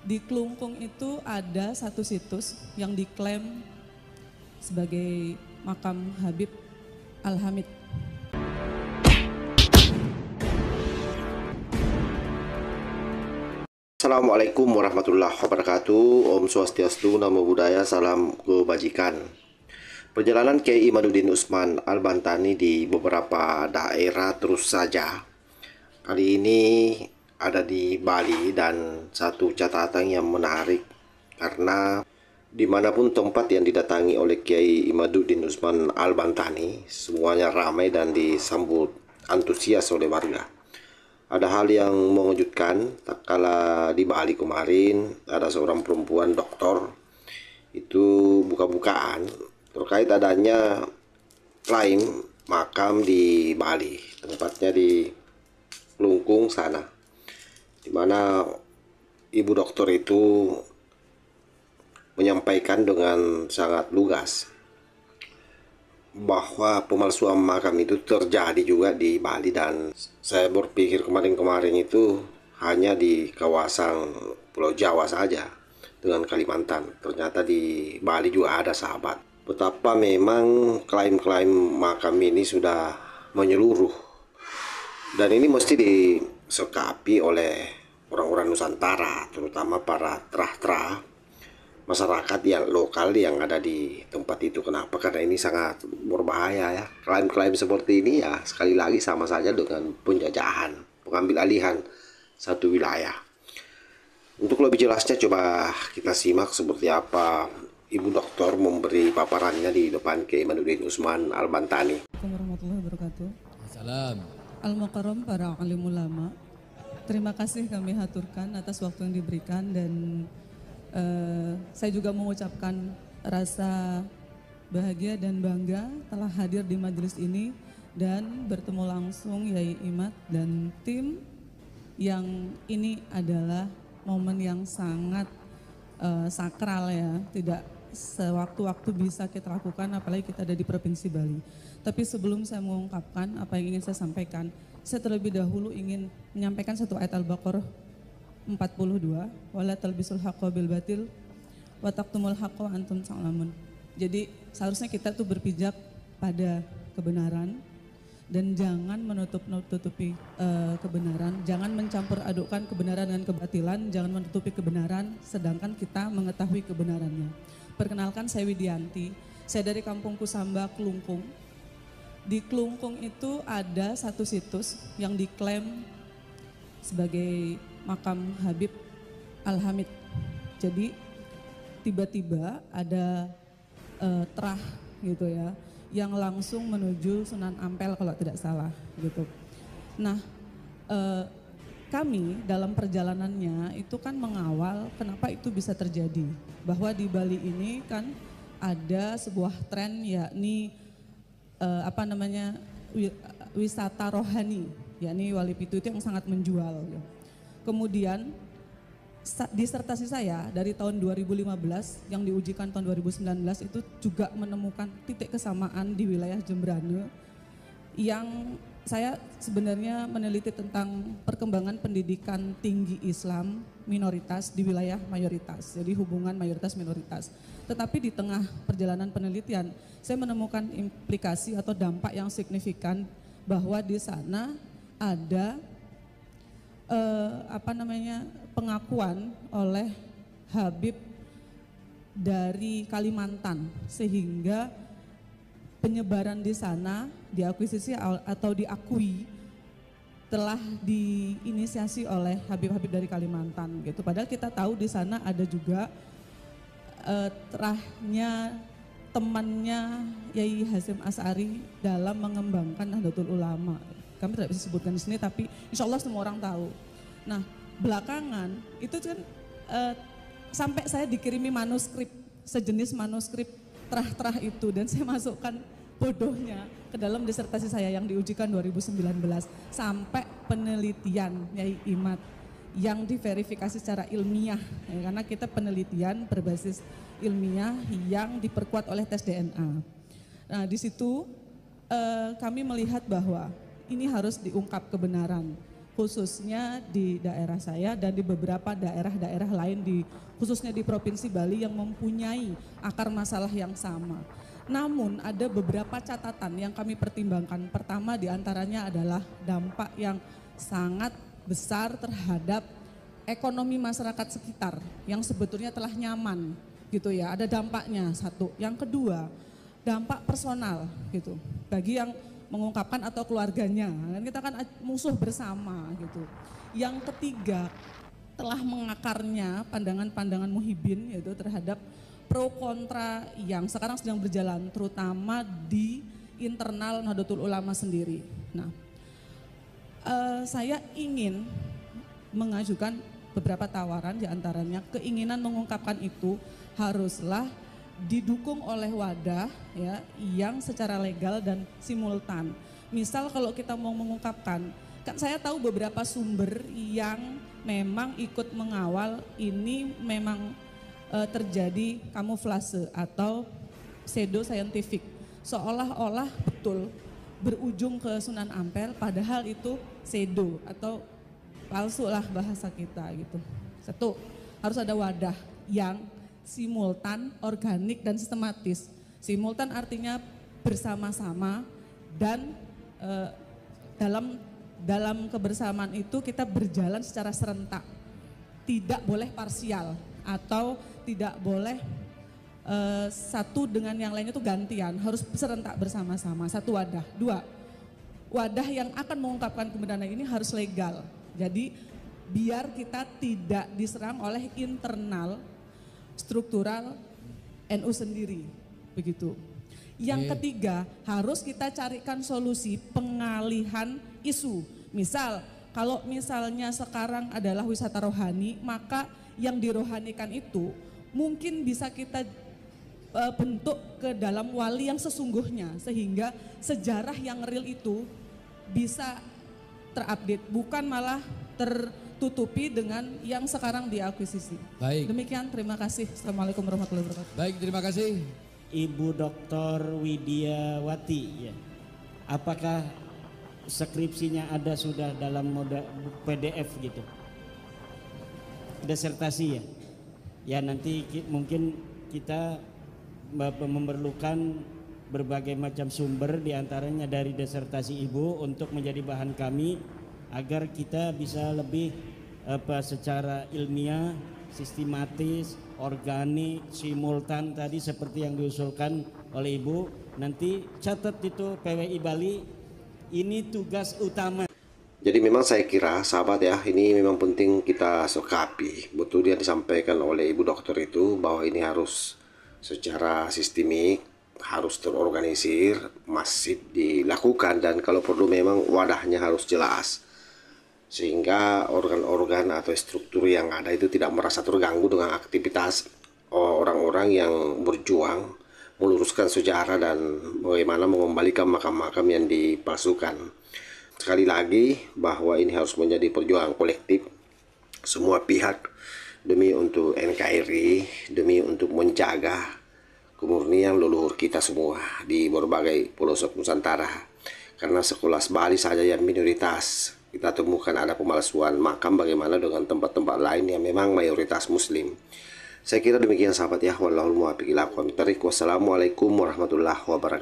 Di Klungkung itu ada satu situs yang diklaim sebagai makam Habib Al-Hamid. Assalamualaikum warahmatullahi wabarakatuh. Om Swastiastu, Namo Buddhaya, salam kebajikan. Perjalanan Kiai Imaduddin Usman Al-Bantani di beberapa daerah terus saja. Kali ini ada di Bali, dan satu catatan yang menarik karena dimanapun tempat yang didatangi oleh Kiai Imaduddin Usman Al-Bantani, semuanya ramai dan disambut antusias oleh warga. Ada hal yang mengejutkan, tak kala di Bali kemarin ada seorang perempuan doktor itu buka-bukaan terkait adanya klaim makam di Bali, tempatnya di Klungkung sana, di mana ibu dokter itu menyampaikan dengan sangat lugas bahwa pemalsuan makam itu terjadi juga di Bali. Dan saya berpikir kemarin-kemarin itu hanya di kawasan Pulau Jawa saja dengan Kalimantan. Ternyata di Bali juga ada, sahabat. Betapa memang klaim-klaim makam ini sudah menyeluruh, dan ini mesti disikapi oleh orang-orang Nusantara, terutama para trah-trah masyarakat yang lokal yang ada di tempat itu. Kenapa? Karena ini sangat berbahaya ya. Klaim-klaim seperti ini ya sekali lagi sama saja dengan penjajahan, pengambil alihan satu wilayah. Untuk lebih jelasnya coba kita simak seperti apa Ibu Dokter memberi paparannya di depan Kiai Imaduddin Usman Al-Bantani. Assalamualaikum warahmatullahi wabarakatuh. Salam. Al-Mukarram para alim ulama, terima kasih kami haturkan atas waktu yang diberikan, dan saya juga mengucapkan rasa bahagia dan bangga telah hadir di majelis ini dan bertemu langsung Yai Imad dan tim, yang ini adalah momen yang sangat sakral ya, tidak sewaktu-waktu bisa kita lakukan, apalagi kita ada di Provinsi Bali. Tapi sebelum saya mengungkapkan apa yang ingin saya sampaikan, saya terlebih dahulu ingin menyampaikan satu ayat Al-Baqarah 42, wala talbisul haqqo bil batil wa taqtumul haqqo antum ta'lamun. Jadi seharusnya kita tuh berpijak pada kebenaran dan jangan menutup-nutupi kebenaran, jangan mencampur adukkan kebenaran dan kebatilan, jangan menutupi kebenaran sedangkan kita mengetahui kebenarannya. Perkenalkan, saya Widianti, saya dari Kampung Kusamba, Klungkung. Di Klungkung itu ada satu situs yang diklaim sebagai makam Habib Al-Hamid. Jadi tiba-tiba ada terah gitu ya, yang langsung menuju Sunan Ampel kalau tidak salah gitu. Nah, kami dalam perjalanannya itu kan mengawal kenapa itu bisa terjadi. Bahwa di Bali ini kan ada sebuah tren, yakni wisata rohani, yakni Wali Pitu itu yang sangat menjual. Kemudian disertasi saya dari tahun 2015 yang diujikan tahun 2019 itu juga menemukan titik kesamaan di wilayah Jembrane, yang saya sebenarnya meneliti tentang perkembangan pendidikan tinggi Islam minoritas di wilayah mayoritas, jadi hubungan mayoritas minoritas. Tetapi di tengah perjalanan penelitian saya menemukan implikasi atau dampak yang signifikan bahwa di sana ada pengakuan oleh Habib dari Kalimantan, sehingga penyebaran di sana diakuisisi atau diakui telah diinisiasi oleh Habib-Habib dari Kalimantan gitu. Padahal kita tahu di sana ada juga terahnya temannya Yai Hasyim Asy'ari dalam mengembangkan Nahdlatul Ulama. Kami tidak bisa sebutkan di sini, tapi insya Allah semua orang tahu. Nah, belakangan itu kan sampai saya dikirimi manuskrip, sejenis manuskrip terah-terah itu, dan saya masukkan bodohnya ke dalam disertasi saya yang diujikan 2019 sampai penelitian Yai Imad yang diverifikasi secara ilmiah ya, karena kita penelitian berbasis ilmiah yang diperkuat oleh tes DNA. Nah, di situ kami melihat bahwa ini harus diungkap kebenaran. khususnya di daerah saya dan di beberapa daerah-daerah lain khususnya di Provinsi Bali yang mempunyai akar masalah yang sama. Namun ada beberapa catatan yang kami pertimbangkan. Pertama diantaranya adalah dampak yang sangat besar terhadap ekonomi masyarakat sekitar yang sebetulnya telah nyaman gitu ya. Ada dampaknya satu. Yang kedua, dampak personal gitu. Bagi yang mengungkapkan atau keluarganya, kan kita kan musuh bersama gitu. Yang ketiga, telah mengakarnya pandangan-pandangan Muhyiddin yaitu terhadap pro kontra yang sekarang sedang berjalan terutama di internal Nahdlatul Ulama sendiri. Nah, saya ingin mengajukan beberapa tawaran, diantaranya keinginan mengungkapkan itu haruslah didukung oleh wadah ya yang secara legal dan simultan. Misal kalau kita mau mengungkapkan, kan saya tahu beberapa sumber yang memang ikut mengawal ini memang terjadi kamuflase atau pseudo scientific, seolah-olah betul berujung ke Sunan Ampel padahal itu pseudo atau palsu lah bahasa kita gitu. Satu, harus ada wadah yang simultan, organik dan sistematis. Simultan artinya bersama-sama dan dalam kebersamaan itu kita berjalan secara serentak. Tidak boleh parsial atau tidak boleh satu dengan yang lainnya itu gantian, harus serentak bersama-sama. Satu wadah. Dua, wadah yang akan mengungkapkan kebenaran ini harus legal. Jadi biar kita tidak diserang oleh internal struktural NU sendiri, begitu. Yang ketiga, harus kita carikan solusi pengalihan isu. Misal, kalau misalnya sekarang adalah wisata rohani, maka yang dirohanikan itu mungkin bisa kita bentuk ke dalam wali yang sesungguhnya, sehingga sejarah yang real itu bisa terupdate, bukan malah tertutupi dengan yang sekarang diakuisisi. Baik. Demikian, terima kasih. Assalamualaikum warahmatullahi wabarakatuh. Baik, terima kasih. Ibu Dr. Widiawati, ya. Apakah skripsinya ada sudah dalam mode PDF gitu? Disertasi ya? Ya nanti mungkin kita memerlukan berbagai macam sumber diantaranya dari disertasi Ibu untuk menjadi bahan kami agar kita bisa lebih secara ilmiah, sistematis, organik, simultan tadi seperti yang diusulkan oleh Ibu. Nanti catat itu PWI Bali, ini tugas utama. Jadi memang saya kira sahabat ya, ini memang penting kita sikapi. Betul yang disampaikan oleh Ibu Dokter itu bahwa ini harus secara sistemik, harus terorganisir, masif dilakukan dan kalau perlu memang wadahnya harus jelas. Sehingga organ-organ atau struktur yang ada itu tidak merasa terganggu dengan aktivitas orang-orang yang berjuang meluruskan sejarah dan bagaimana mengembalikan makam-makam yang dipalsukan. Sekali lagi bahwa ini harus menjadi perjuangan kolektif semua pihak demi untuk NKRI, demi untuk menjaga kemurnian leluhur kita semua di berbagai pelosok Nusantara. Karena sekelas Bali saja yang minoritas, kita temukan ada pemalsuan makam, bagaimana dengan tempat-tempat lain yang memang mayoritas muslim. Saya kira demikian sahabat ya, wallahul muwaffiq ila aqwamit thoriq. Wassalamualaikum warahmatullahi wabarakatuh.